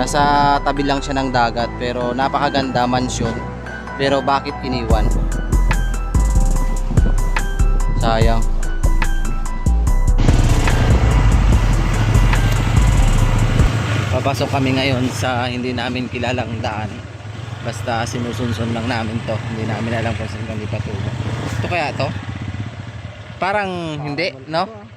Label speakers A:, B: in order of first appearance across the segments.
A: Nasa tabi lang siya ng dagat pero napakaganda mansyon. Pero bakit iniwan? Sayang. Papasok kami ngayon sa hindi namin kilalang daan. Basta sinusunsun lang namin to. Hindi namin alam kung saan kami patungo. Ito kaya to? Parang hindi, no?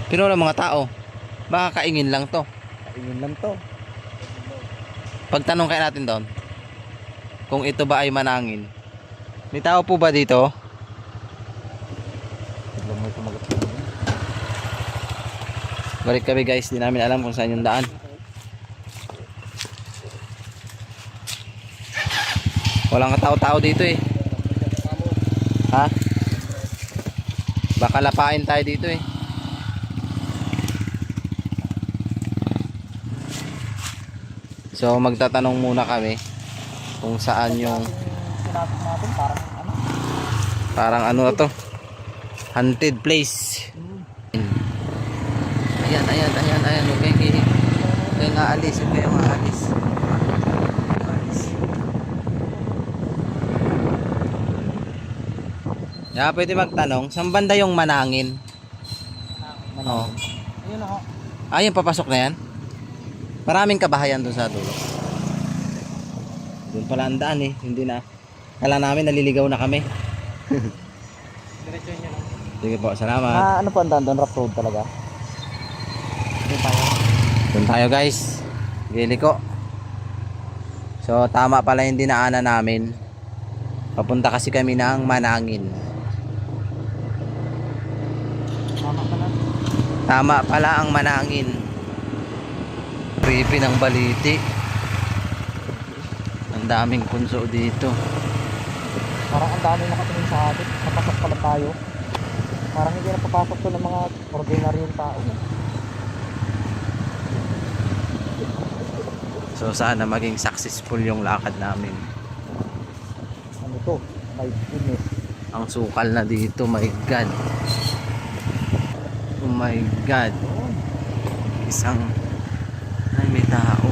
A: Pero wala mga tao. Baka kaingin lang to.
B: Kaingin lang to.
A: Pagtanong kaya natin doon kung ito ba ay manangin. May tao po ba dito?
B: Biglang may kumagat.
A: Balik kami guys, di namin alam kung saan yung daan. Walang katao-tao dito eh. Ha? Baka lapain tayo dito eh. So magtatanong muna kami kung saan yung
B: Sinapit natin
A: parang ano na to, haunted place. Ayan. Okay, ngaalis. Yeah, pwede magtanong, saan banda yung manangin? Oh.
B: Ayun ako.
A: Ayun, papasok na yan. Maraming kabahayan doon sa dulo. Doon pala ang daan eh, hindi na. Kala namin naliligaw na kami.
B: Diretso niyo lang.
A: Sige po, salamat.
B: Ano po ang daan doon? Rough road talaga?
A: Doon tayo guys. Gili ko. So tama pala yung dinaanan namin. Papunta kasi kami ng Manangin.
B: Tama pala.
A: Tama pala ang Manangin. Creepy ng Baliti. Ang daming punso dito.
B: Parang ang dami nakatingin sa atin. Napasok pala tayo. Parang hindi na papasok to ng mga ordinaryong tao.
A: So sana maging successful yung lakad namin.
B: Ano to? My goodness.
A: Ang sukal na dito, my God. Oh my God. Isang ay may tao.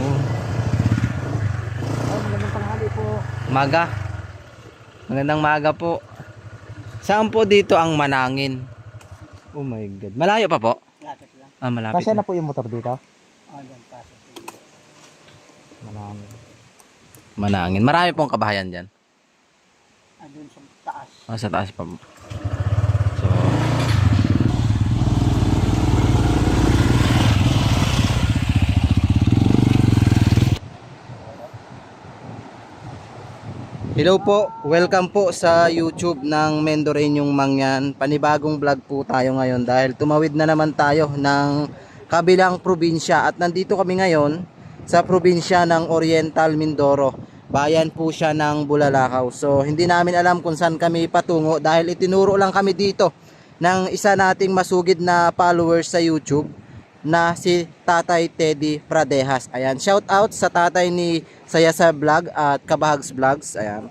B: Ay, magandang tanghali po.
A: Maga. Magandang maga po. Saan po dito ang Manangin? Oh my God. Malayo pa po?
B: Lapit lang.
A: Ah, malapit
B: Kasi
A: na.
B: na po yung motor dito?
A: Ah,
B: Pasok. Manangin.
A: Manangin. Marami pong kabahayan dyan.
B: Doon sa taas.
A: Ah, sa taas pa po. So, hello po, welcome po sa YouTube ng Mendoreñong Mangyan. Panibagong vlog po tayo ngayon dahil tumawid na naman tayo ng kabilang probinsya at nandito kami ngayon sa probinsya ng Oriental Mindoro. Bayan po siya ng Bulalakaw. So hindi namin alam kung saan kami patungo dahil itinuro lang kami dito ng isa nating masugid na followers sa YouTube na si Tatay Teddy Pradehas. Ayan, shout out sa tatay ni Saya sa Vlog at Kabahags Vlogs. Ayan.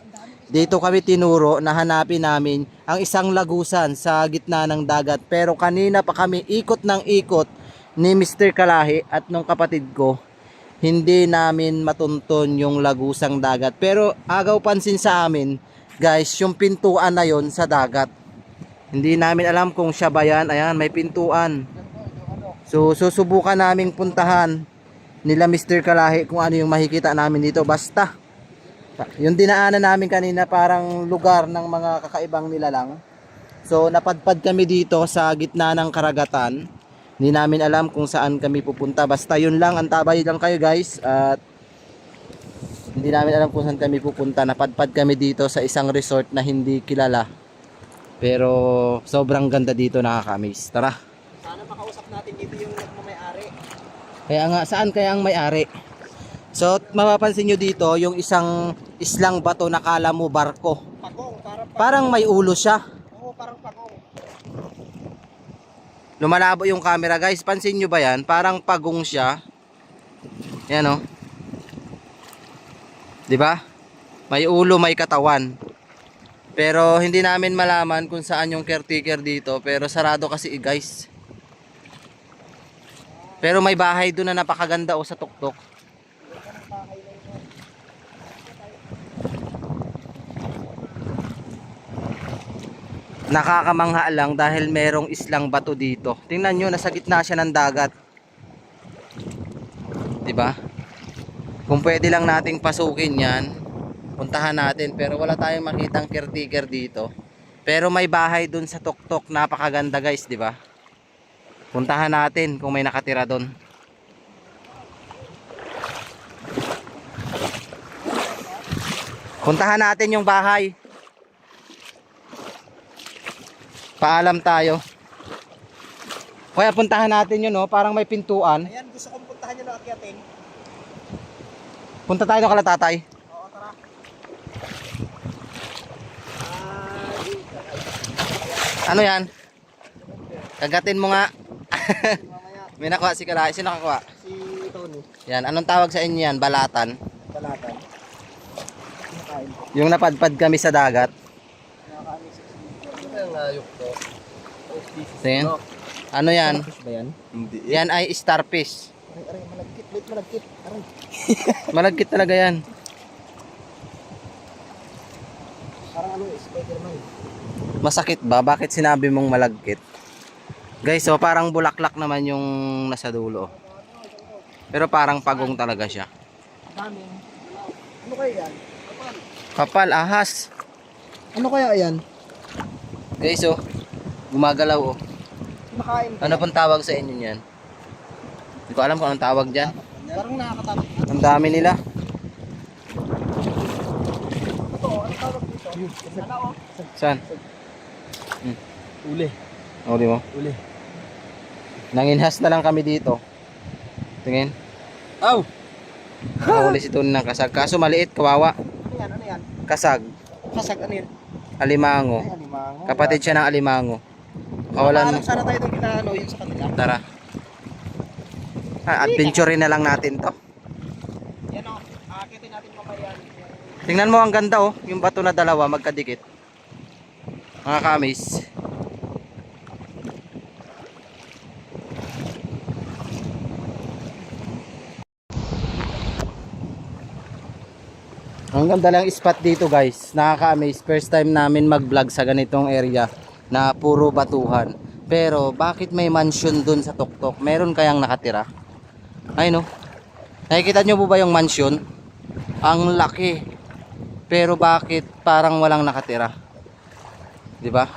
A: Dito kami tinuro na hanapin namin ang isang lagusan sa gitna ng dagat. Pero kanina pa kami ikot ng ikot ni Mr. Kalahi at nung kapatid ko. Hindi namin matunton yung lagusang dagat. Pero agaw pansin sa amin, guys, yung pintuan na yon sa dagat. Hindi namin alam kung siya ba yan. Ayan, may pintuan. So susubukan naming puntahan nila Mr. Kalahi kung ano yung makikita namin dito. Basta yung dinaanan namin kanina parang lugar ng mga kakaibang nilalang. So napadpad kami dito sa gitna ng karagatan. Hindi namin alam kung saan kami pupunta. Basta yun lang, antabay lang kayo guys. At hindi namin alam kung saan kami pupunta. Napadpad kami dito sa isang resort na hindi kilala. Pero sobrang ganda dito, nakakamiss. Tara.
B: Sana makausap natin dito yung nagmamayari.
A: Kaya nga, saan kaya ang may-ari? So, mapapansin nyo dito, yung isang islang bato na kala mo barko.
B: Pagong,
A: Parang may ulo siya.
B: Oo, parang pagong.
A: Lumalabo yung camera guys. Pansin nyo ba yan? Parang pagong siya. Yan o. Diba? May ulo, may katawan. Pero hindi namin malaman kung saan yung caretaker dito. Pero sarado kasi guys. Pero may bahay doon na napakaganda sa tuktok. Nakakamangha lang dahil merong islang bato dito. Tingnan nyo, nasa gitna siya ng dagat. 'Di ba? Kung pwede lang nating pasukin 'yan, puntahan natin, pero wala tayong makitang caretaker dito. Pero may bahay dun sa tuktok, napakaganda guys, 'di ba? Puntahan natin kung may nakatira doon. Puntahan natin yung bahay. Paalam tayo. Kaya puntahan natin yun, no? Parang may pintuan.
B: Ayan, gusto kong puntahan nyo na akyatin.
A: Punta tayo ng Kalatatay.
B: Oo, tara.
A: Ano yan? Kagatin mo nga.
B: Mamaya,
A: May nakuha si Kalay. Sino nakakuha?
B: si Tony.
A: Yan, anong tawag sa inyo yan? Balatan.
B: Balatan. Kinakain ko.
A: Yung napadpad kami sa dagat.
B: Kinakain sa ano kaya nga yung to?
A: Tingin. Ano yan?
B: Fish ba yan?
A: Hindi. Yan ay starfish.
B: Aray, malagkit. Wait, malagkit. Aray.
A: Malagkit talaga yan.
B: Parang ano, Spider-Man.
A: Masakit ba? Bakit sinabi mong malagkit? Guys, so parang bulaklak naman yung nasa dulo. Pero parang pagong talaga siya.
B: Daming. Ano kaya yan?
A: Kapal, ahas.
B: Ano kaya yan?
A: Guys, oh. Gumagalaw, oh.
B: Kinakain.
A: Ano pong tawag sa inyo niyan? Hindi ko alam kung anong tawag dyan.
B: Parang nakakatakot.
A: Ang dami nila.
B: Ito, ano tawag dito? Ano?
A: Saan?
B: Uli.
A: O, di mo?
B: Uli.
A: Nanginhas na lang kami dito. Tingin.
B: Aw!
A: Nakahuli si Tony ng kasag. Kaso maliit, kawawa.
B: Ano yan? Ano yan?
A: Kasag.
B: Kasag ano yan?
A: Alimango.
B: Ay, alimango.
A: Kapatid siya ng alimango. Kawalan.
B: Parang sana tayo doon kinaano yung sa kanila.
A: Tara. Adventure na lang natin to.
B: Yan o. Akitin natin mamaya.
A: Tingnan mo, ang ganda, oh. Yung bato na dalawa magkadikit. Mga kamis. Ang ganda lang spot dito guys. Nakaka-amaze. First time namin mag-vlog sa ganitong area na puro batuhan. Pero bakit may mansion dun sa tuktok? Meron kayang nakatira? Ay no. Nakikita nyo po ba yung mansion? Ang laki. Pero bakit parang walang nakatira? 'Di ba?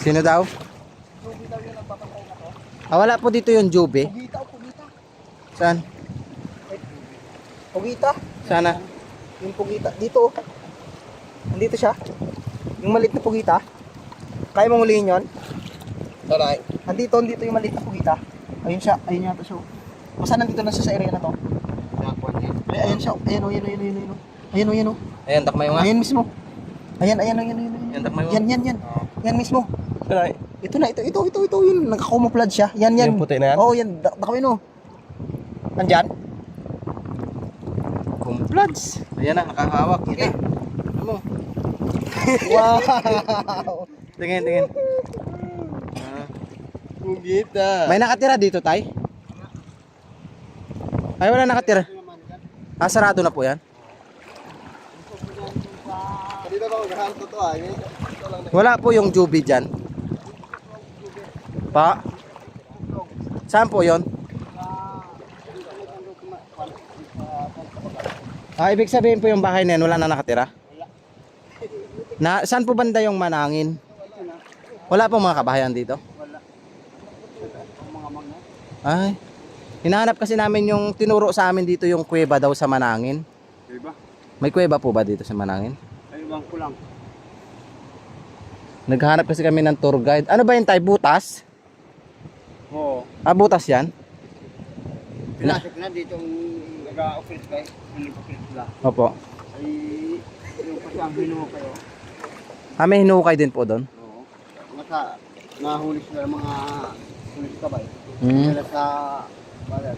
A: Sino daw?
B: Jubi daw yun ang papantay na to.
A: Wala po dito yung Jubi.
B: Pugita o pugita?
A: Saan?
B: Pugita?
A: Sana.
B: Yung pugita. Dito. Nandito siya. Yung maliit na pugita. Kaya mong hulihin yun?
A: Alright.
B: Andito yung maliit na pugita. Ayun siya. Ayun yata siya. Basta nandito na siya sa area na to. Ay, ayun siya. Ayun o, ayun o, ayun o, ayun o. Ayun o, ayun o.
A: Ayan, takmay mo nga.
B: Ayun mismo. Ayan, ayan, ayan, ayan.
A: Yan, takmay mo.
B: Yan. Yan mismo.
A: Alright.
B: Ito na, ito yun. Nagka-camouflage siya. Yan.
A: Yung puti na yan?
B: Oo, yan. Dakawin o. Nandyan?
A: Kumplads. Ayan na, nakahawak. Kita. Ano?
B: Wow!
A: Tingin.
B: Pugita.
A: May nakatira dito, tay? Ay, wala nakatira. Sarado na po yan.
B: Dito ba maghahanap to ah?
A: Wala po yung Jubi dyan. Pa? Saan po yon? Ibig sabihin po yung bahay na yan, wala na nakatira? Saan po banda yung Manangin? Wala po mga kabahayan dito? Ay, hinahanap kasi namin yung tinuro sa amin dito yung kuweba daw sa Manangin.
B: Kuweba?
A: May kuweba po ba dito sa Manangin?
B: Ayun bang kulang?
A: Naghahanap kasi kami ng tour guide. Ano ba yun tayo? Butas?
B: Oo.
A: Butas yan?
B: Pinasok na dito yung nag-a-office kayo. Yung nag-office sila.
A: Opo.
B: Ay, yung pasyang binuho kayo.
A: May hinukay din po doon?
B: Oo. Nahuli sila ng mga pulis kabay.
A: Hmm.
B: Sila sa balat.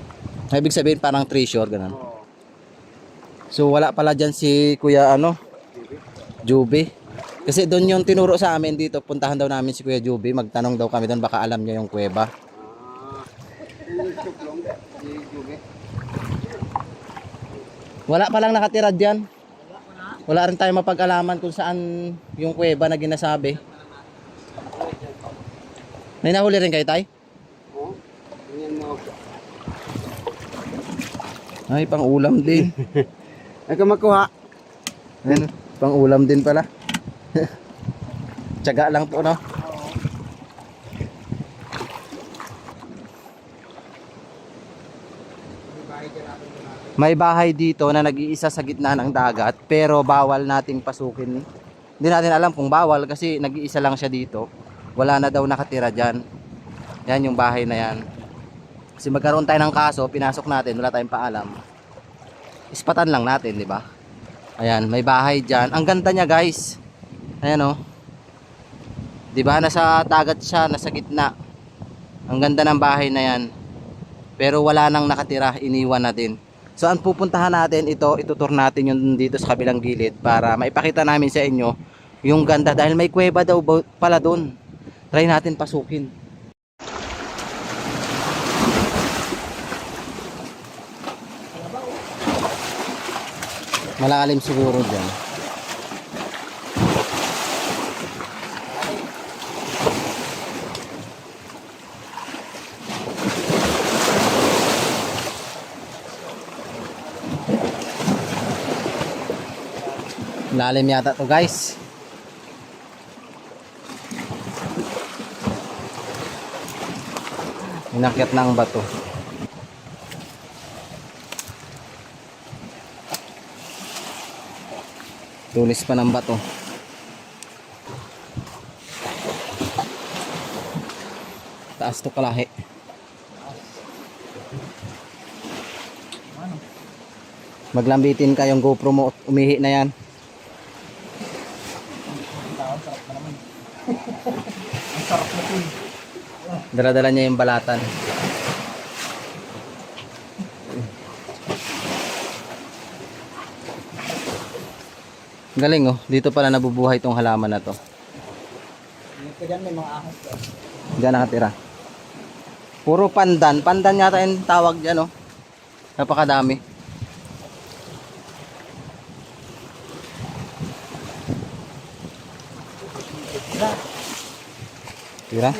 A: Ibig sabihin parang treasure, ganun.
B: Oo.
A: So wala pala dyan si Kuya Juby. Kasi doon yung tinuro sa amin dito, puntahan daw namin si Kuya Juby, magtanong daw kami doon, baka alam niya yung kuweba. Wala palang nakatira dyan. Wala rin tayo mapag-alaman kung saan yung kuweba na ginasabi. May nahuli rin kayo, tay? Ay, pang ulam din.
B: Ay ka makuha.
A: Ayan, pang ulam din pala. Tiyaga lang po, no? May bahay dito na nag-iisa sa gitna ng dagat, pero bawal nating pasukin. Hindi natin alam kung bawal kasi nag-iisa lang siya dito. Wala na daw nakatira dyan. Yan yung bahay na yan. Kasi magkaroon tayo ng kaso, pinasok natin, wala tayong paalam. Ispatan lang natin, di ba? Ayan, may bahay dyan. Ang ganda niya, guys. Ayan, oh. Di ba? Nasa dagat siya, nasa gitna. Ang ganda ng bahay na yan. Pero wala nang nakatira, iniwan na din. So, ang pupuntahan natin, itutur natin yung dito sa kabilang gilid para maipakita namin sa inyo yung ganda. Dahil may kuweba daw pala doon. Try natin pasukin. Malalim siguro dyan. Lalim yata to, guys. Inakyat na ang bato. Tulis pa ng bato. Taas to kalahi. Maglambitin ka yung GoPro mo, umihi na yan. Dala-dala niya yung balatan. Galing, oh, dito pala nabubuhay tong halaman na to.
B: Diyan may mga ahas.
A: Diyan nakatira. Puro pandan. Pandan yata yung tawag dyan, oh. Napakadami. Pira?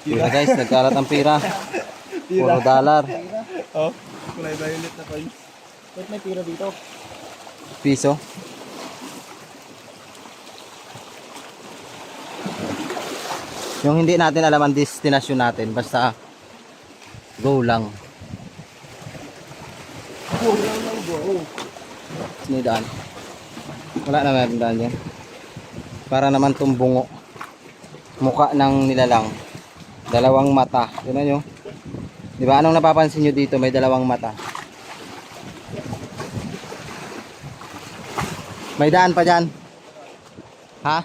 A: Pira, guys, nagkalat ang pira. Puro dollar.
B: Oh, kulay violet na coins. Wait, may pira dito.
A: Piso. Yung hindi natin alam ang destination natin, basta go lang.
B: Go lang lang, go.
A: Sino daan? Wala na meron daan yan. Para naman tumbungo. Mukha ng nilalang. Dalawang mata. Tignan nyo. Di ba? Anong napapansin nyo dito? May dalawang mata. May daan pa dyan. Ha?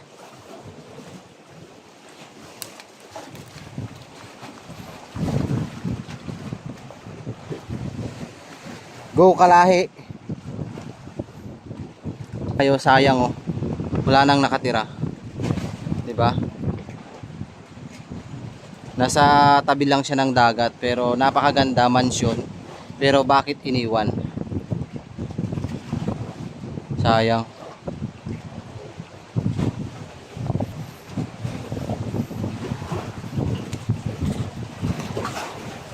A: Go kalahi. Kayo sayang, oh. Wala nang nakatira. 'Di ba? Nasa tabi lang siya ng dagat pero napakaganda mansyon. Pero bakit iniwan? Sayang.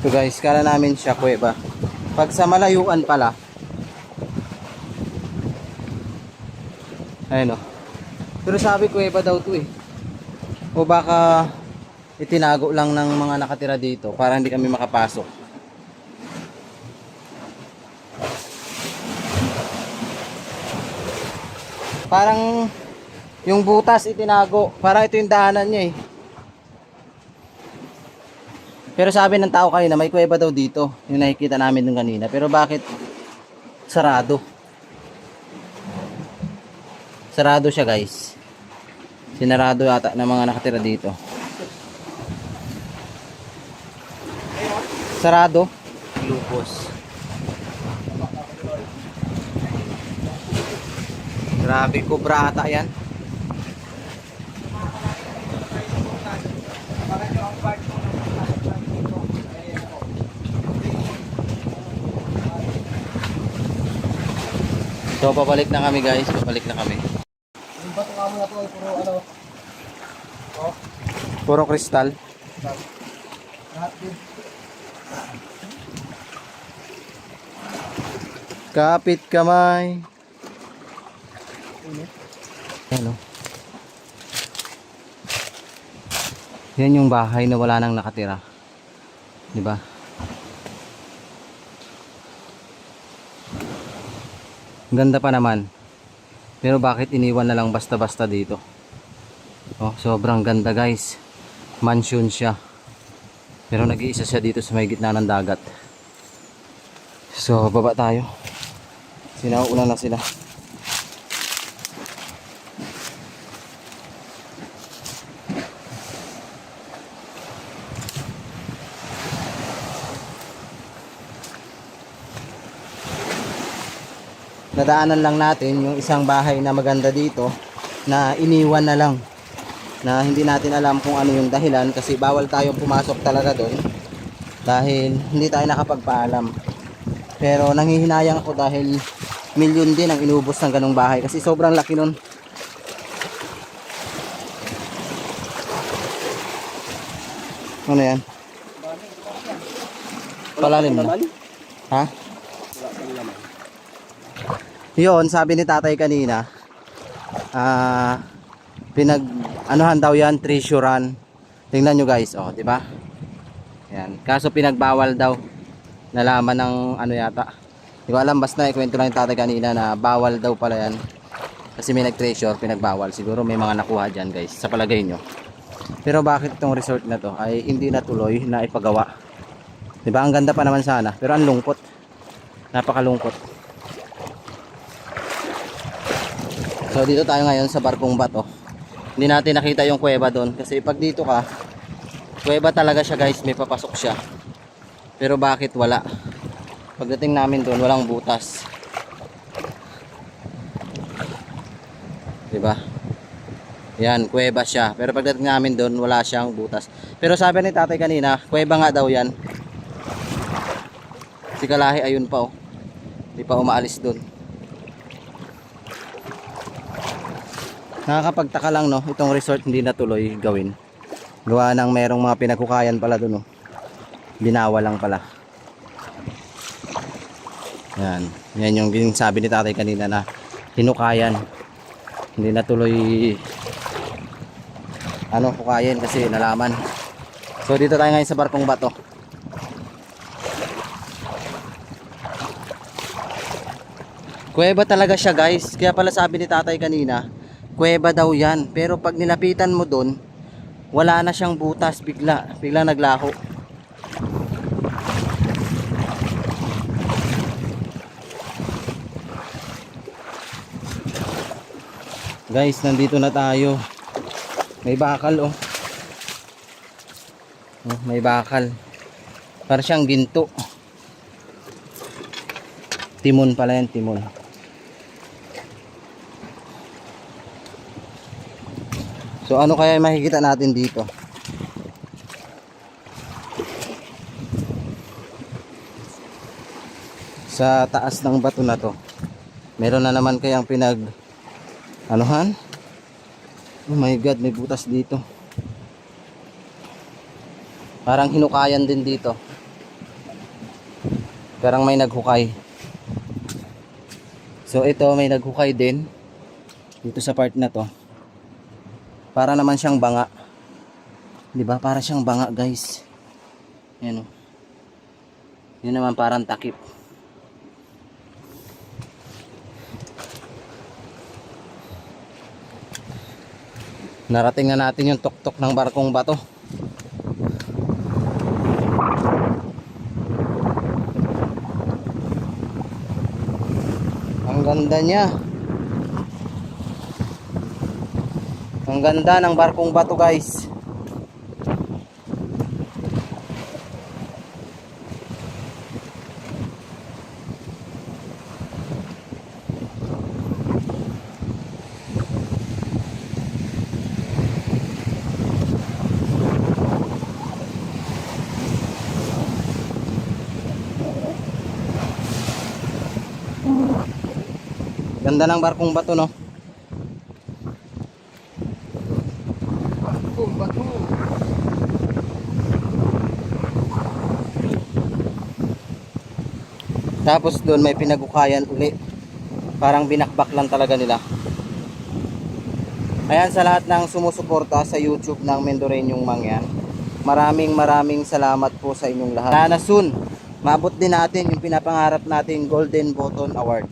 A: So guys, kala namin siya kuweba. Pag sa malayuan pala, ayun, oh. Pero sabi kuweba daw to, eh. O baka itinago lang ng mga nakatira dito para hindi kami makapasok. Parang yung butas itinago, para ito yung daanan niya, eh. Pero sabi ng tao kanina, may kuweba daw dito. Yung nakikita namin nung kanina. Pero bakit sarado? Sarado siya, guys. Sinarado yata ng mga nakatira dito. Sarado. Lupos. Grabe, kubra ata yan. So papalik na kami guys, papalik na kami.
B: Yung bato nga mo na to ay puro ano. Oh,
A: Puro kristal.
B: lahat din.
A: Kapit kamay. Ayan o. Yan yung bahay na wala nang nakatira. Di ba? Ganda pa naman. Pero bakit iniwan na lang basta-basta dito? Oh, sobrang ganda guys. Mansion siya. Pero nag-iisa siya dito sa may gitna ng dagat. So, baba tayo. Sinauna na sila. Nadaanan lang natin yung isang bahay na maganda dito na iniwan na lang, na hindi natin alam kung ano yung dahilan kasi bawal tayong pumasok talaga doon dahil hindi tayo nakapagpaalam. Pero nanghihinayang ako dahil milyon din ang inubos ng ganong bahay kasi sobrang laki nun. Ano yan? Palalim na. Ha? Yun, sabi ni tatay kanina, anuhan daw yan, treasurean. Tingnan nyo guys, oh, di ba? Yan. Kaso pinagbawal daw. Nalaman ng ano yata. Hindi ko alam, basta ikwento lang yung tatay kanina na bawal daw pala yan. Kasi may nag-treasure, pinagbawal. Siguro may mga nakuha dyan guys, sa palagay nyo. Pero bakit itong resort na to ay hindi natuloy na ipagawa? Di ba? Ang ganda pa naman sana, pero ang lungkot. Napakalungkot. So dito tayo ngayon sa Barkong Bato. Hindi natin nakita yung kuweba doon kasi pag dito ka, kuweba talaga siya guys, may papasok siya. Pero bakit wala? Pagdating namin doon, walang butas. 'Di ba? Yan, kuweba siya. Pero pagdating namin doon, wala siyang butas. Pero sabi ni tatay kanina, kuweba nga daw 'yan. Si Kalahi ayun pa oh. Hindi pa umaalis doon. Nakakapagtaka lang no, itong resort hindi natuloy gawin. Gawa ng merong mga pinaghukayan pala doon oh. Binawa lang pala. Yan. Yan yung sabi ni tatay kanina na hinukayan. Hindi natuloy hukayin kasi nalaman. So dito tayo ngayon sa Barkong Bato. Kuweba talaga siya guys. Kaya pala sabi ni tatay kanina, kuweba daw yan, pero pag nilapitan mo doon, wala na siyang butas, bigla naglaho. Guys, nandito na tayo. May bakal oh. Oh, may bakal. Para siyang ginto. Timon pala yan, timon. So ano kaya makikita natin dito? Sa taas ng bato na to. Meron na naman kayang anuhan? Oh my god, may butas dito. Parang hinukayan din dito. Parang may naghukay. So ito may naghukay din dito sa part na to. Para naman siyang banga. 'Di ba? Para siyang banga, guys. Yan oh. Yan naman parang takip. Narating na natin yung tuktok ng Barkong Bato. Ang ganda niya. Ang ganda ng Barkong Bato, guys. Ganda ng barkong bato, no?
B: Barkong bato.
A: Tapos doon may pinagukayan uli. Parang binakbak lang talaga nila. Ayan, sa lahat ng sumusuporta sa YouTube ng Mendoreñong Mangyan, maraming salamat po sa inyong lahat. Sana soon, maabot din natin yung pinapangarap nating Golden Button Award.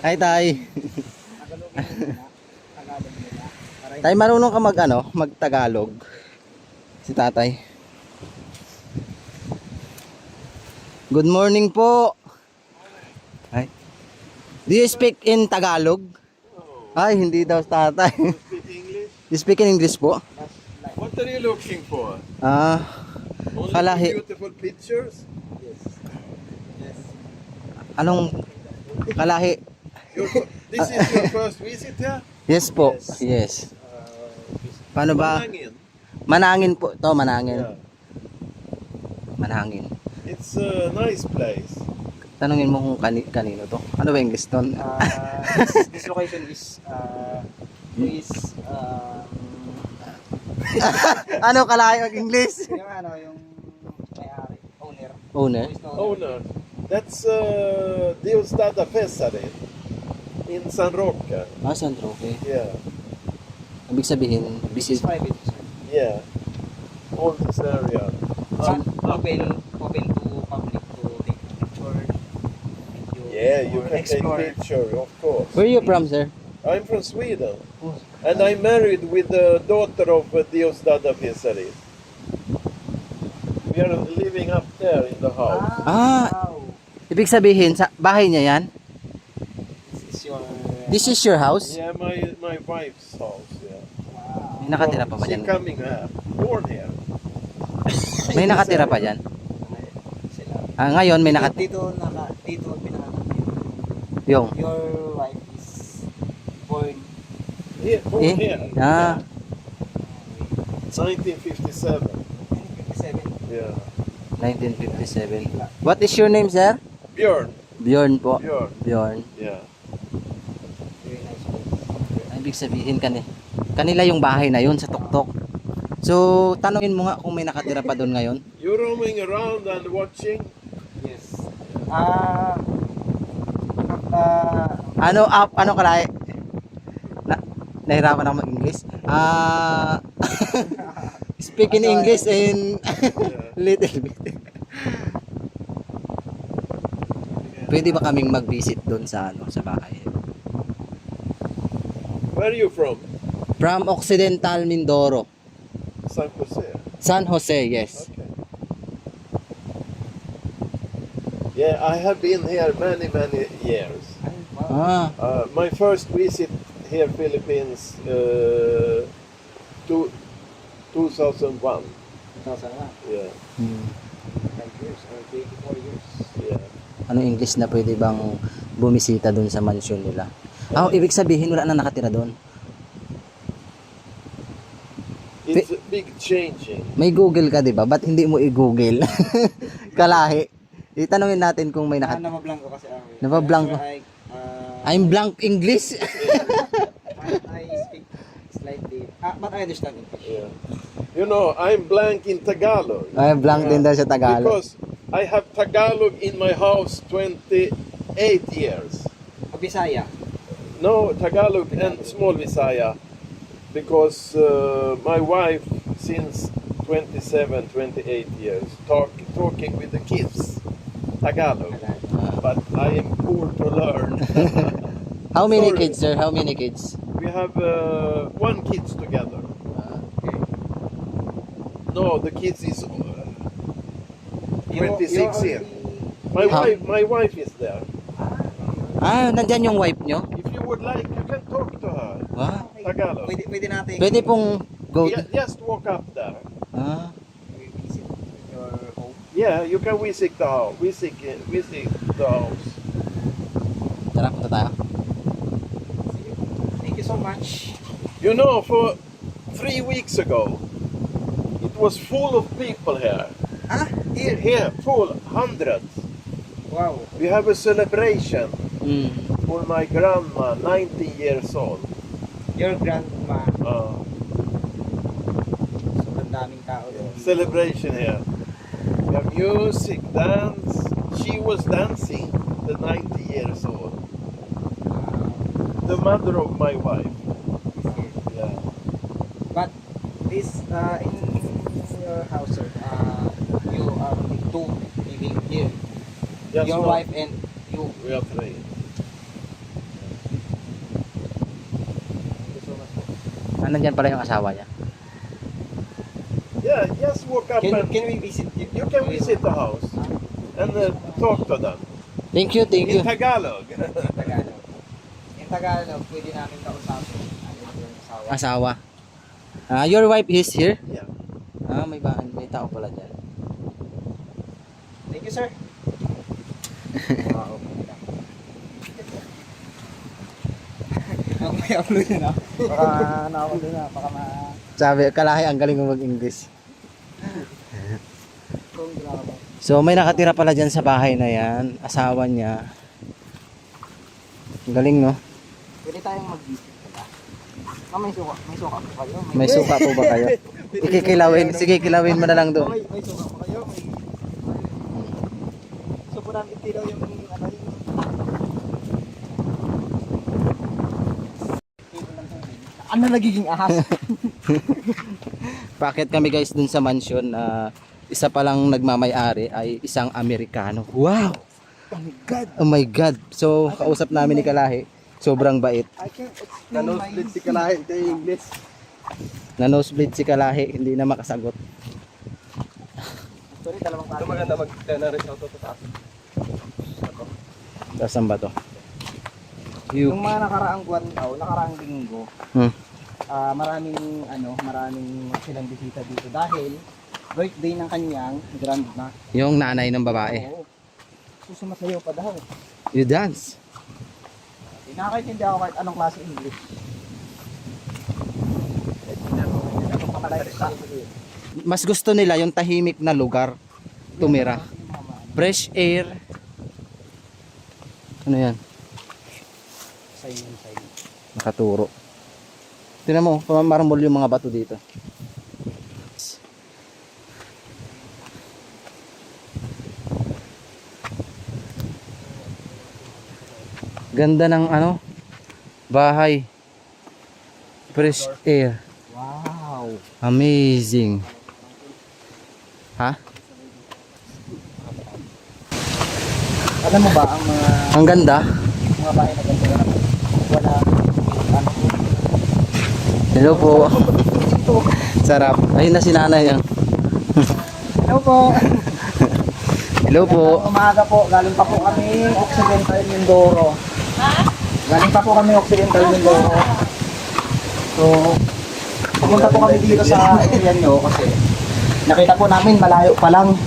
A: Hi, Tay. Tay, marunong ka mag-Tagalog? Si Tatay. Good morning po. Hi. Do you speak in Tagalog? Ay, hindi daw Tatay.
C: Speak English?
A: You speak in English po?
C: What are you looking for? Only
A: Kalahi.
C: beautiful pictures?
A: Anong kalahi?
C: This is your first visit here?
A: Yes po. Yes. Paano ba?
C: Manangin.
A: Manangin po. To, Manangin.
C: Yeah.
A: Manangin.
C: It's a nice place.
A: Tanungin mo kung kanino to. Ano ba English ton?
B: This location is
A: Ano kalahi mag English?
B: yung yung may-ari, owner.
A: Owner?
C: Owner. That's Diosdado Fesare in San Roque.
A: San Roque.
C: Yeah.
A: Ibig sabihin,
B: This is
A: visit.
B: private.
C: Yeah. All this area.
B: Open to public to take picture.
C: Yeah, you can
B: explore.
C: take picture, of course.
A: Where are you from, sir?
C: I'm from Sweden. And I'm married with the daughter of Diosdado Fesare. We are living up there in the house.
B: Wow.
A: Ibig sabihin, sa bahay niya yan?
B: This is your
A: This is your house?
C: Yeah, my wife's house. Yeah.
A: May nakatira pa ba
C: She
A: dyan?
C: coming born here.
A: May nakatira pa dyan? Ngayon may
B: dito pinaka
A: yung.
B: your wife is born
C: Here, born here. 1957.
B: 57.
C: Yeah.
A: 1957. What is your name, sir?
C: Björn.
A: Bjorn po.
C: Björn.
A: Bjorn.
C: Yeah.
B: Very nice place.
A: Ibig sabihin kanila yung bahay na yun sa tuktok. So, tanungin mo nga kung may nakatira pa doon ngayon.
C: You roaming around and watching?
B: Yes.
A: Ano kalahi? Nahirapan ako mag-English. Speak in English in little bit. Pwede ba kaming mag-visit doon sa bahay?
C: Where are you from?
A: From Occidental Mindoro.
C: San Jose.
A: San Jose, yes.
C: Okay. Yeah, I have been here many years.
A: Ah,
C: My first visit here Philippines 2001. Yeah.
B: 5 years or 24 years.
C: Yeah.
A: ano English na pwede bang bumisita doon sa mansion nila? Ibig sabihin wala na nakatira doon.
C: It's a big changing.
A: May Google ka, 'di ba? Ba't hindi mo i-Google? Kalahi. Itanungin natin kung may nakatira.
B: Nabablanko kasi ako.
A: Nabablanko. I'm blank English.
B: I speak slightly. But I understand English.
C: Yeah. You know, I'm blank in Tagalog.
A: I'm blank din daw sa Tagalog.
C: Because I have Tagalog in my house 28 years.
B: Bisaya.
C: No, Tagalog and small Visaya. Because my wife, since 27, 28 years, talking with the kids, Tagalog. But I am poor to learn.
A: How many
C: Sorry.
A: kids, sir? How many kids?
C: We have one kids together. No, the kids is 26 here. My wife is there.
A: Nandyan yung wife nyo?
C: If you would like, you can talk to her.
A: Wow.
C: Tagalog.
B: Pwede natin
A: Pwede pong go.
C: Just walk up there.
B: visit your home.
C: Yeah, you can visit the house. Visit the house.
A: Tara, punta tayo.
B: Thank you so much.
C: You know, 3 weeks ago, it was full of people here.
B: Ah, here.
C: Here, full, hundreds.
B: Wow.
C: We have a celebration
A: Mm.
C: for my grandma, 90 years old.
B: Your grandma. Sobrang daming tao doon.
C: Celebration here. We have music, dance. She was dancing, the 90 years old. The mother of my wife. Yeah.
B: But this in your house, sir, you are only two living here.
C: Just
B: Your
C: one.
B: wife and you.
C: We are 3.
A: Nandyan pala yung asawa niya.
C: Yeah, just walk up and
B: Can we visit you?
C: you can visit the house and talk to them
A: Thank you, thank you.
C: in Tagalog.
B: Tagalog. In Tagalog, pwede namin kausapin ano yung asawa.
A: Asawa. Your wife is here?
C: Yeah.
A: May tao pala dyan.
B: Thank you, sir. Wow. Ako may upload yun, ah. Baka na-upload na, baka
A: Sabi, kalahi ang galing mo mag-English.
B: kung drama.
A: So may nakatira pala dyan sa bahay na yan. Asawa niya. Ang galing, no?
B: Pwede tayong mag-visit. May suka po kayo.
A: May suka po ba kayo? Ikikilawin. Sige, kilawin mo na lang doon.
B: May suka po kayo. So po namin tilaw yung ano yung ano nagiging ahas?
A: Paakit kami guys dun sa mansion na isa palang nagmamay-ari ay isang Amerikano. Wow!
B: Oh my God!
A: Oh my God! So, kausap namin ni Kalahi. Sobrang bait.
B: I can't explain my
C: Kalahin kay English.
A: Na-nosebleed si Kalahi, hindi na makasagot.
B: Sorry, dalawang kali.
C: Maganda mag-tenor rin ako sa taas.
A: Saan ba to?
B: Yung mga nakaraang buwan daw, nakaraang linggo,
A: Hmm.
B: maraming silang bisita dito dahil birthday ng kanyang grandma.
A: Yung nanay ng babae.
B: Oo. Susumasayaw pa daw.
A: You dance.
B: Nakakaintindi ako kahit anong klase English.
A: Mas gusto nila yung tahimik na lugar tumira. Fresh air. Ano yan? Nakaturo. Tingnan mo, marmol yung mga bato dito. Ganda ng ano? Bahay. Fresh air.
B: Wow!
A: Amazing. Ha?
B: Alam mo ba ang mga
A: Ang ganda.
B: bahay na ganito na wala ano
A: Hello po. Sarap. Ayun na si nanay.
B: Hello po!
A: Hello po.
B: Umaga po, galing pa po kami Occidental Mindoro. Galing pa po kami Occidental Mindoro. So, pumunta po kami dito sa area nyo kasi nakita po namin malayo pa lang.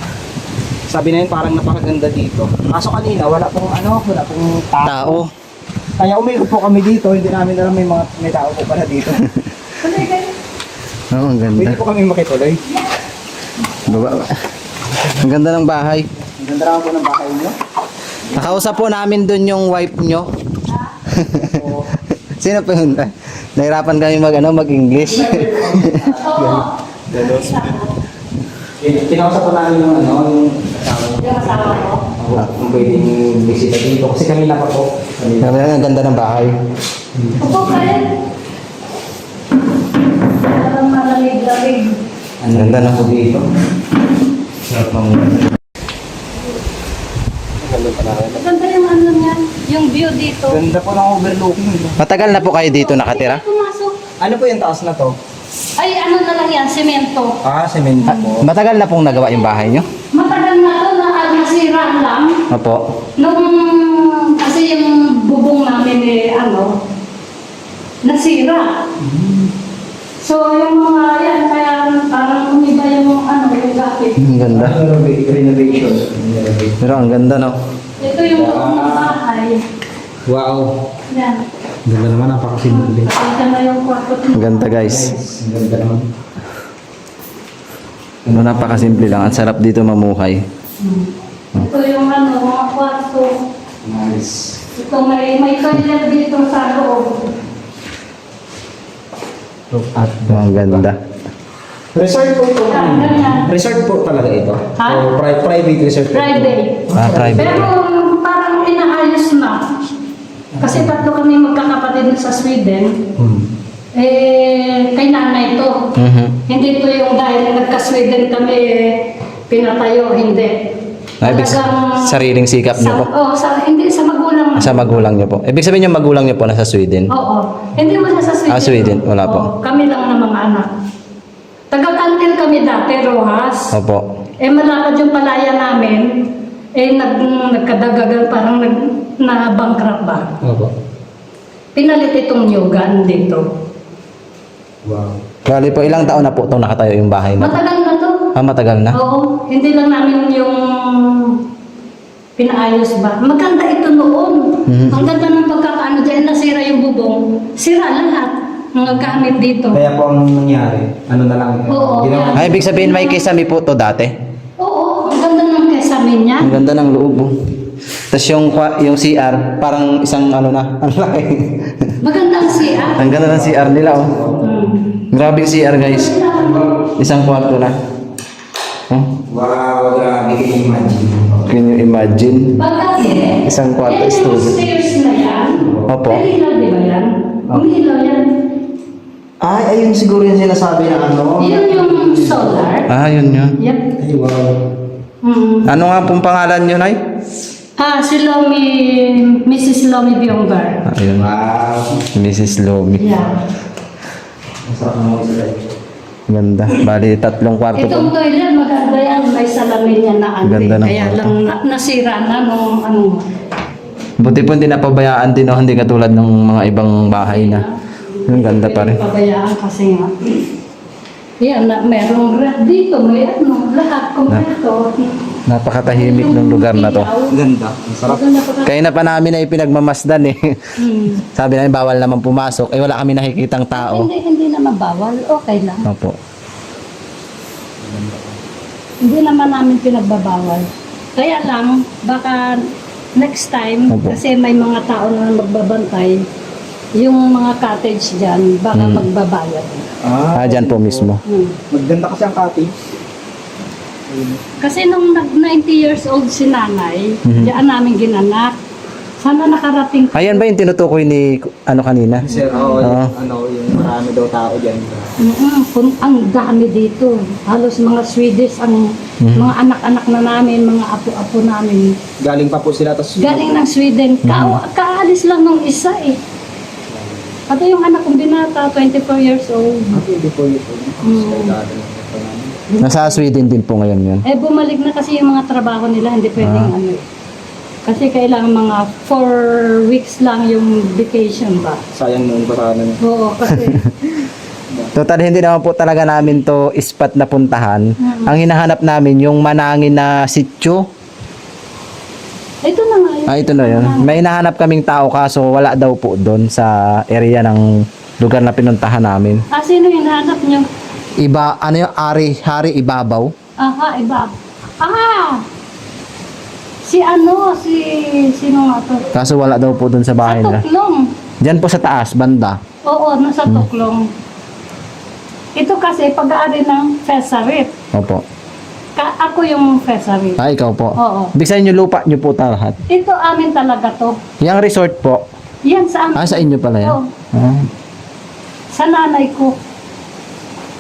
B: Sabi na yun parang napakaganda dito. Kaso kanina wala pong tao.
A: Tao.
B: Kaya umikot po kami dito, hindi namin alam may tao po pala dito.
A: Oo, ang ganda.
B: Pwede po kami makituloy.
A: Baba. Ang ganda ng bahay.
B: Ang ganda naman po ng bahay nyo.
A: Nakausap po namin dun yung wife nyo.
B: So,
A: Sino po yun? Nahirapan kami mag-English.
B: Kinausap po namin yung asawa ko. Kung pwedeng bisita dito. Kasi kanina pa po.
A: Ang ganda ng bahay.
D: Opo, kaya. Parang malamig-lamig.
A: Ang ganda ng po dito. Sarap ng
D: Maganda yung ano niya, yung view dito.
B: Ganda po ng overlooking.
A: Matagal na po kayo dito nakatira?
D: Hindi pumasok.
B: Ano po yung taas na to?
D: Ay, ano na lang yan, semento.
B: Semento po.
A: Matagal na pong nagawa yung bahay nyo?
D: Matagal na to, nasira lang.
A: Opo.
D: Nung, kasi yung bubong namin nasira. So, yung mga yan, kaya parang umiba yung yung gapit.
A: Ang ganda.
B: Renovation.
A: Pero ang ganda, no?
D: Ito yung loob ng bahay.
B: Wow.
D: Yan.
B: Ganda naman, napakasimple.
D: Pasensya na yung kwarto.
A: Ang ganda guys.
B: Ang ganda naman.
A: Napakasimple lang. Ang sarap dito mamuhay.
D: Ito yung ano, mga kwarto.
B: Nice.
D: Ito may toilet dito sa loob.
B: Look at
A: Ang ganda.
B: Resort po ito.
D: Yan, ganyan.
B: Resort po talaga ito.
D: Ha?
B: O private resort po.
D: Friday.
A: Private.
D: Pero parang inaayos na. Kasi tatlo kami magkakapatid sa Sweden. Kay nanay to. Hindi to yung dahil nagka-Sweden kami, pinatayo, hindi.
A: Ibig sariling sikap niyo po?
D: Hindi, sa magulang na.
A: Sa magulang niyo po. Ibig sabihin yung magulang niyo po nasa Sweden?
D: Oo. Hindi mo siya sa Sweden.
A: Sweden. Wala po.
D: Oo, kami lang na mga anak. Taga-Kantil kami dati, Rojas.
A: Opo.
D: Malapad yung palaya namin. Nagkadagagan, parang na-bankrupt ba?
B: Opo.
D: Pinalit itong Yugan dito.
B: Wow.
A: Bali po, ilang taon na po itong nakatayo yung bahay na?
D: Matagal na to.
A: Matagal na?
D: Oo. Hindi lang namin yung pinaayos ba. Maganda ito noon. Ang ganda ng pagkakaano dyan, nasira yung bubong. Sira lahat. Mga gamit dito.
B: Kaya po ang nangyari, ano na lang.
D: Oo,
B: ginawa-
A: Ibig sabihin may kisame po to dati?
D: Oo, ang ganda ng kesamin niya.
A: Ang ganda ng loob. Oh. Tapos yung CR, parang isang ano na, ang laki.
D: Maganda ang siya.
A: Ang ganda ng CR nila oh. Grabe yung CR guys. Isang kwarto na. Oh,
B: Wow, grabe kayo imagine.
A: can you imagine?
D: Pagkati,
A: Isang kwarto
D: yung
A: studio.
D: stairs na yan.
A: Opo.
D: May ilaw, di ba yan? May ilaw yan.
B: Ay, ayun siguro yung sinasabi na ano.
D: Yun yung solar.
A: Yun yun.
D: Yep.
B: Ay, wow.
A: Ano nga pong pangalan nyo, Nay?
D: Si Lomi, Mrs. Lomi Bionggar.
A: Ayun.
B: Wow.
A: Mrs. Lomi.
D: Yeah.
B: Ang sarap naman sila.
A: Ganda. Bali, 3 kwarto
D: Itong
A: po.
D: toilet, maganda yan. May salamin yan na ano.
A: Ganda ng
D: Kaya
A: kwarto.
D: lang nasira na nung ano.
A: Buti po hindi napabayaan din, no? Hindi katulad ng mga ibang bahay na. Ang ganda pa rin.
D: Pabayaan kasi nga. Yan, merong ref dito. May ano, lahat kompleto.
A: Napakatahimik ng lugar na to.
B: Ang ganda. Ang sarap.
A: Kaya na pa namin ay pinagmamasdan eh.
D: Hmm.
A: Sabi namin bawal naman pumasok. Eh wala kami nakikitang tao.
D: Hindi naman bawal. Okay lang.
A: Opo.
D: Hindi naman namin pinagbabawal. Kaya lang, baka next time,
A: Opo.
D: kasi may mga tao na magbabantay, yung mga cottage dyan, baka magbabayad.
A: Dyan po mismo.
B: Maganda kasi ang cottage.
D: Kasi nung 90 years old si nanay, diyan namin ginanak. Sana nakarating.
A: Ayan ba yung tinutukoy ni ano kanina?
B: Sir,
A: Oo.
B: yung marami daw tao dyan.
D: Ang dami dito. Halos mga Swedish, ang mga anak-anak na namin, mga apo-apo namin.
B: Galing pa po sila, tapos
D: Galing ng Sweden. Kaalis lang nung isa eh. Pati yung anak kong binata, 24 years old.
B: hindi po yun.
A: Nasa Sweden din po ngayon yun.
D: Bumalik na kasi yung mga trabaho nila, hindi pwedeng ano eh. Kasi kailangan mga 4 weeks lang yung vacation ba?
B: Sayang noon pa sana.
D: Oo, kasi
A: Total hindi naman po talaga namin to spot na puntahan. Ang hinahanap namin yung manangin na sityo.
D: ito na nga yun.
A: Ito na yun. May hinahanap kaming tao kaso wala daw po doon sa area ng lugar na pinuntahan namin.
D: Sino yung hinahanap nyo?
A: Iba, ano yung Hari Ibabaw?
D: Aha, iba. Sino nga to?
A: Kaso wala daw po doon sa bahay
D: Sa
A: nila.
D: Tuklong.
A: Diyan po sa taas, banda.
D: Oo, nasa Tuklong. Ito kasi pag-aari ng Fesarit.
A: Opo.
D: Ako yung Fesarit.
A: Ikaw po.
D: Oo.
A: Ibig sabihin yung lupa nyo po lahat.
D: Ito amin talaga to.
A: Yung resort po.
D: Yan sa amin.
A: Sa inyo pala yan.
D: Oo.
A: Ah.
D: Sa nanay ko.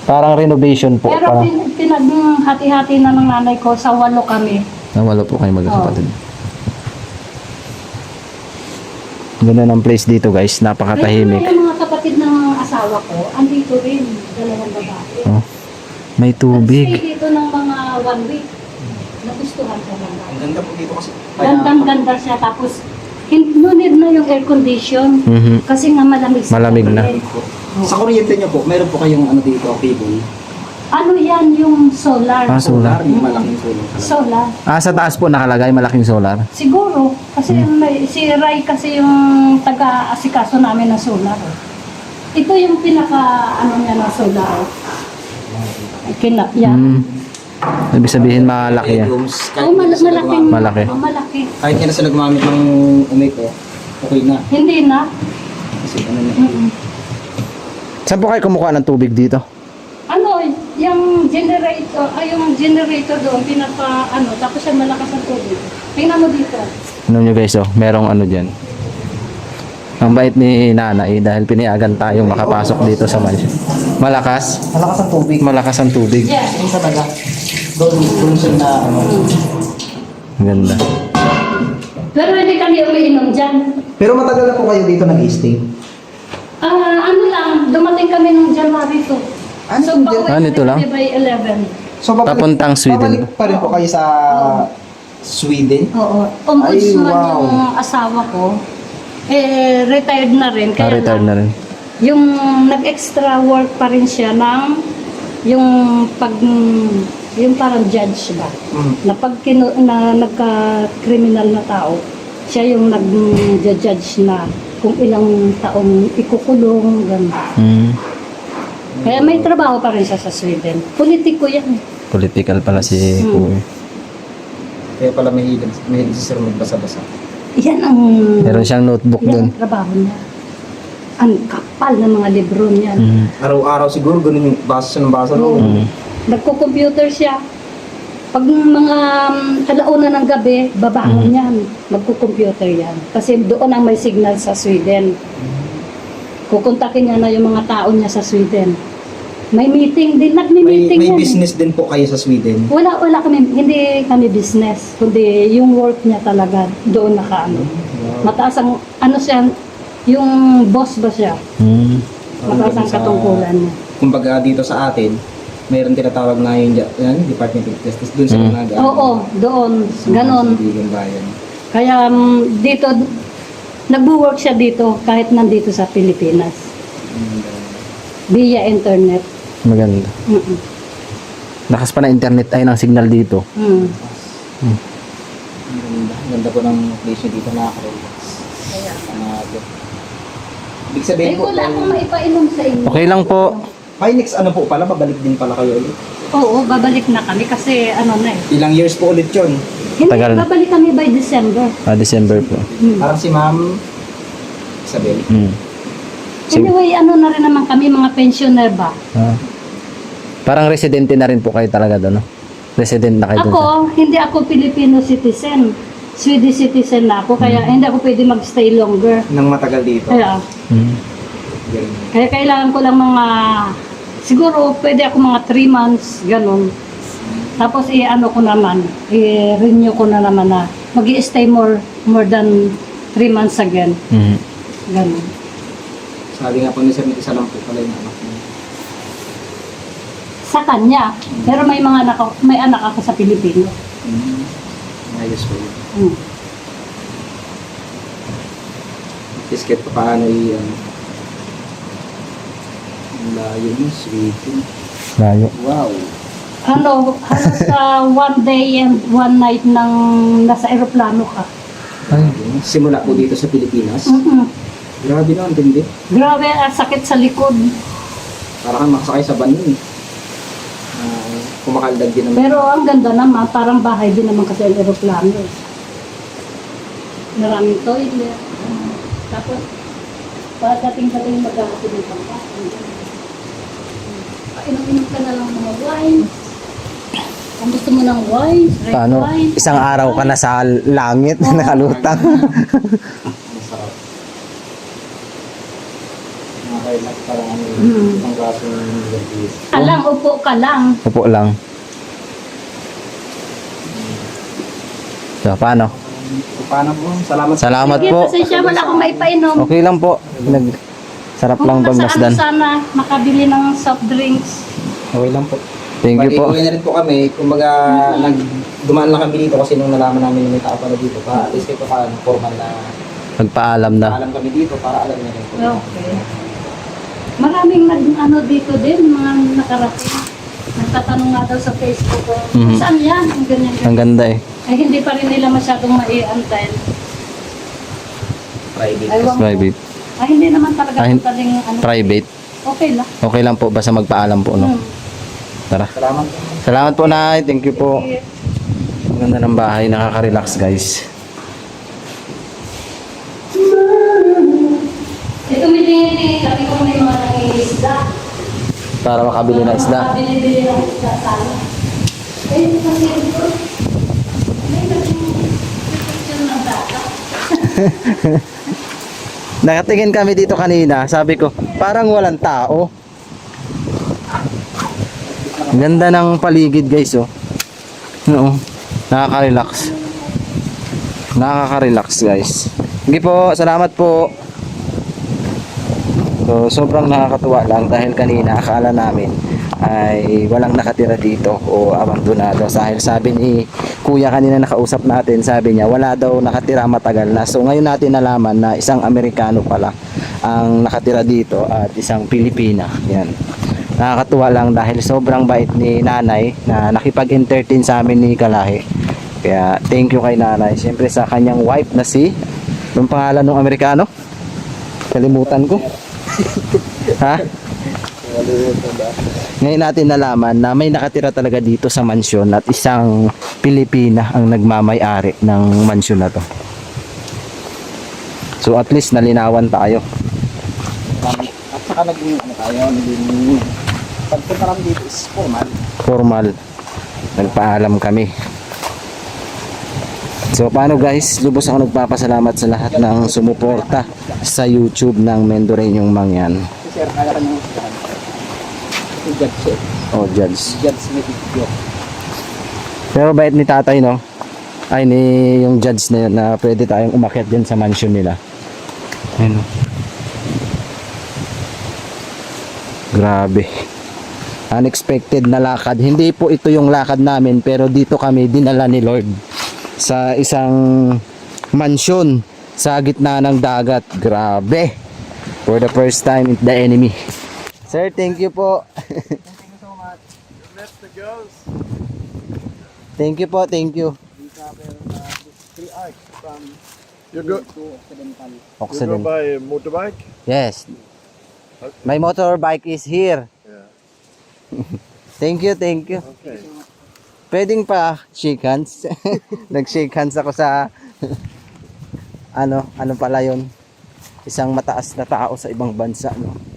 A: Parang renovation po.
D: Pero
A: Parang,
D: pinaghati-hati na ng nanay ko sa 8 kami.
A: wala po kayo magkakapatid. Ganda ng place dito guys. Napakatahimik.
D: Kaya yung mga kapatid ng asawa ko, andito rin. 2 babae.
A: Oh, may tubig.
D: Stay dito ng mga 1 week. Nagustuhan ko lang.
B: Ang ganda po dito kasi.
D: Gandang-ganda siya. Tapos, no need na yung air condition. Kasi nga malamig.
A: Malamig na.
B: Sa kuryente nyo po, meron po kayong ano dito, cable.
D: Ano yan yung solar?
A: Solar.
B: Yung malaking tulong talaga.
D: Solar.
A: Sa taas po nakalagay malaking solar.
D: Siguro. Kasi si Ray kasi yung taga-asikaso namin ng solar. Ito yung pinaka, ano niya na solar. Yan.
A: Ibig sabihin malaki yan.
B: Rooms,
D: Oh, malaking.
A: Malaki.
D: Oh, malaki.
B: Kahit hindi na sila gumamit ng umiko, okay na.
D: Hindi na.
B: Kasi ano na.
A: Saan po kayo kumukuha ng tubig dito?
D: Ano, yung generator doon, pinaka, tapos yung malakas ang tubig. Tingnan mo dito.
A: Ano nyo guys, merong ano dyan. Ang bait ni nanay dahil piniagan tayong makapasok dito sa mansion. Malakas?
B: Malakas ang tubig.
A: Malakas ang tubig.
D: Yes.
B: Yung sa taga, doon siya na ano.
A: Ganda.
D: Pero hindi kami umiinom dyan.
B: Pero matagal na po kayo dito nag-stay.
D: Ano lang, dumating kami nung January 2.
B: Ano
D: So,
B: yung
D: pauwi
A: Ito lang?
D: kami by 11.
B: So,
A: Papuntang Sweden.
B: Babalik pa rin po kayo sa Sweden?
D: Oo. Ombudsman
B: Ay, wow.
D: yung asawa ko. Retired na rin. Kaya
A: Retired na rin.
D: yung nag-extra work pa rin siya ng yung parang judge ba? Na pag nagka-criminal na tao, siya yung nag-judge na kung ilang taong ikukulong, gano'n. Kaya may trabaho pa rin siya sa Sweden. Politiko yan.
A: Political pala si Kuya.
B: Kaya pala mahilig si Sir magbasa-basa.
D: Yan ang,
A: Meron siyang notebook
D: yan
A: dun.
D: ang trabaho niya. Ang kapal ng mga libro niyan.
B: Araw-araw siguro ganun yung basa siya ng basa.
D: Oo.
B: No?
D: Nagko-computer siya. Pag mga alauna ng gabi, babangon yan. Magko-computer yan. Kasi doon ang may signal sa Sweden. Kukontakin niya na yung mga tao niya sa Sweden. May meeting din, nagmi-meeting
B: May
D: yan.
B: business din po kayo sa Sweden.
D: Wala kami, hindi kami business. Kundi yung work niya talaga doon nakaano. Mataas ang, siya, yung boss ba siya? Mataas ang katungkulan niya.
B: Kumbaga dito sa atin, mayroon tinatawag na yung Department of Justice. Doon sa mga
D: Oo, doon. Ganon.
B: Bayan.
D: Kaya dito, nagwo-work siya dito kahit nandito sa Pilipinas. Via internet.
A: Maganda. Lakas pa na internet ay ng signal dito.
B: Ganda po ng place nyo dito, nakaka-relax. Ibig sabihin po,
D: Wala akong maipainom sa inyo.
A: Okay lang po.
B: ay next ano po pala, babalik din pala kayo ulit.
D: Oo, babalik na kami kasi
B: Ilang years po ulit yun?
D: Hindi,
A: Tagal.
D: babalik kami by December.
A: December po.
B: Parang si Ma'am Isabel.
D: Anyway, na rin naman kami, mga pensioner ba?
A: Parang residente na rin po kayo talaga doon, no? Resident na kayo doon.
D: Ako, hindi ako Filipino citizen. Swedish citizen na ako, kaya hindi ako pwede magstay longer.
B: Nang matagal dito.
D: Kaya,
B: Ganun.
D: kaya kailangan ko lang siguro pwede ako mga 3 months, ganun. Tapos ko naman, i-renew ko na naman na mag-i-stay more than 3 months again. Ganun.
B: Sabi nga po ni Sir, isa lang po pala yung anak niya.
D: Sa kanya, pero may anak ako sa Pilipino.
B: Ayos po yun.
D: Mm.
B: At least kahit pa paano ang layo mo, Sweden.
A: Layo.
B: Wow.
D: Halos sa 1 day and 1 night nang nasa eroplano ka.
B: Simula po dito sa Pilipinas. Grabe na, ang tindi.
D: Grabe, sakit sa likod.
B: Para kang makasakay sa van yun. Kumakaldag din naman.
D: Pero ang ganda naman, parang bahay din naman kasi ang eroplano. Maraming toilet. Tapos, pagdating magkakapit ng pangkain. Painom-inom ka na lang mga wine. Kung gusto mo ng wine, red
A: Paano?
D: wine.
A: Isang araw ka na sa langit, nakalutang.
B: Masarap. Nakakailan parang isang braso ng gabis.
D: Ka lang, upo ka lang.
A: Upo lang. So, paano?
B: Paano po? Salamat.
A: Salamat
D: Sige,
A: po.
D: pasensya, wala akong maipainom.
A: Okay lang po. Sarap lang
D: Kung
A: pagmasdan.
D: sana makabili ng soft drinks.
B: Okay lang po.
A: Thank you po.
B: Uwi na rin po kami. Kumbaga, dumaan lang kami dito kasi nung nalaman namin na may tao pala dito. Para at least kayo pa formal na
A: Nagpaalam na.
B: alam kami dito para alam niya rin po.
D: Okay. Maraming dito din, mga nakarating. Nagtatanong nga daw sa Facebook ko,
A: Mhm.
D: saan yan? Ang ganyan,
A: Ang ganda eh.
D: Ay, hindi pa rin nila masyadong maiantay.
B: Private.
D: Aywan ko.
A: Private.
D: Ay, hindi naman talaga
A: Ay,
D: totaling ano.
A: Private.
D: Okay lang.
A: Okay lang po, basta magpaalam po, no?
D: Hmm.
A: Tara.
B: Salamat.
A: Salamat po, Nay. Thank you po. Ang ganda ng bahay, nakaka-relax, guys.
D: Ito tingin kami kung may mga nangingisda.
A: Para makabili na isda.
D: Binibili ng isda sana. Eh, ito kasi ito. May nagpipicture ng dagat.
A: Nakatingin kami dito kanina, sabi ko, parang walang tao. Ang ganda ng paligid, guys, oh. Oo. Nakaka-relax. Nakaka-relax, guys. Sige po, salamat po. So, sobrang nakakatuwa lang dahil kanina akala namin ay walang nakatira dito o abandonado. Dahil sabi ni Kuya kanina nakausap natin, sabi niya wala daw nakatira matagal na. So, ngayon natin nalaman na isang Amerikano pala ang nakatira dito at isang Pilipina. Yan. Nakakatuwa lang dahil sobrang bait ni nanay na nakipag-entertain sa amin ni Kalahi. Kaya thank you kay nanay. Siyempre sa kanyang wife na si, anong pangalan ng Amerikano? Kalimutan ko. Ha? Ngayon natin nalaman na may nakatira talaga dito sa mansyon at isang Pilipina ang nagmamay-ari ng mansyon na to. So at least nalinawan tayo.
B: At saka naging ano tayo, naging pagpunta kami dito is formal.
A: Formal. Nagpaalam kami. So paano guys, lubos ako nagpapasalamat sa lahat ng sumuporta sa YouTube ng Mendoreñong Mangyan.
B: Si Sir, kaya ka niyong usahan. Si Judge Sir.
A: Oh, Judge.
B: Judge Smith video.
A: Pero bait ni tatay, no? Ay, ni yung judge na yun na pwede tayong umakyat din sa mansion nila. Ayun, no? Grabe. Unexpected na lakad. Hindi po ito yung lakad namin, pero dito kami dinala ni Lord sa isang mansion sa gitna ng dagat. Grabe. For the first time, the enemy. Sir, thank you po.
C: Let the girls.
A: Thank you po, thank you.
B: We travel this 3 hours from
C: You go.
B: to Occidental.
C: You go
A: Occident.
C: by motorbike.
A: Yes. My motorbike is here.
C: Yeah.
A: Thank you, thank you.
C: Okay.
A: Pwedeng pa shake hands. Nag-shake hands ako sa ano pala yun? Isang mataas na tao sa ibang bansa, no?